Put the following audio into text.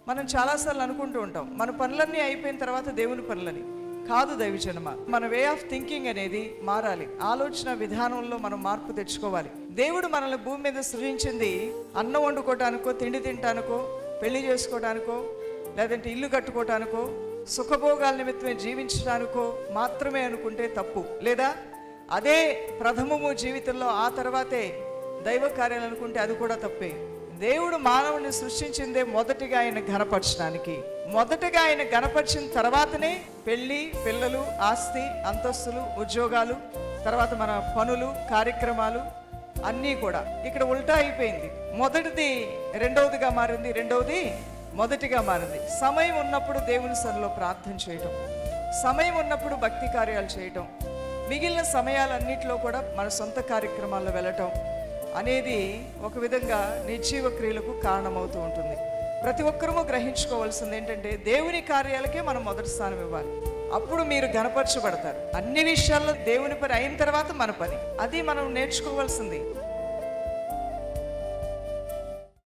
మనం చాలాసార్లు అనుకుంటూ ఉంటాం మన పనులన్నీ అయిపోయిన తర్వాత దేవుని పనులని. కాదు దైవజనమా, మన వే ఆఫ్ థింకింగ్ అనేది మారాలి. ఆలోచన విధానంలో మనం మార్పు తెచ్చుకోవాలి. దేవుడు మనల్ని భూమి మీద సృజించింది అన్నం వండుకోవటానికో, తిండి తినటానికో, పెళ్లి చేసుకోవటానికో, లేదంటే ఇల్లు కట్టుకోవటానికో, సుఖభోగాల నిమిత్తమే జీవించడానికో మాత్రమే అనుకుంటే తప్పు. లేదా అదే ప్రథమము జీవితంలో, ఆ తర్వాతే దైవ కార్యాలు అనుకుంటే అది కూడా తప్పే. దేవుడు మానవుని సృష్టించిందే మొదటిగా ఆయన ఘనపరచడానికి. మొదటగా ఆయన ఘనపరిచిన తర్వాతనే పెళ్ళి, పిల్లలు, ఆస్తి, అంతస్తులు, ఉద్యోగాలు, తర్వాత మన పనులు, కార్యక్రమాలు అన్నీ కూడా. ఇక్కడ ఉల్టా అయిపోయింది. మొదటిది రెండవదిగా మారింది, రెండవది మొదటిగా మారింది. సమయం ఉన్నప్పుడు దేవుని సన్నిధిలో ప్రార్థన చేయటం, సమయం ఉన్నప్పుడు భక్తి కార్యాలు చేయటం, మిగిలిన సమయాలన్నిటిలో కూడా మన సొంత కార్యక్రమాల్లో వెళ్ళటం అనేది ఒక విధంగా నిర్జీవ క్రియలకు కారణమవుతూ ఉంటుంది. ప్రతి ఒక్కరూ గ్రహించుకోవాల్సింది ఏంటంటే దేవుని కార్యాలకే మనం మొదటి స్థానం ఇవ్వాలి. అప్పుడు మీరు ఘనపరచబడతారు. అన్ని విషయాల్లో దేవుని పని అయిన తర్వాత మన పని, అది మనం నేర్చుకోవాల్సింది.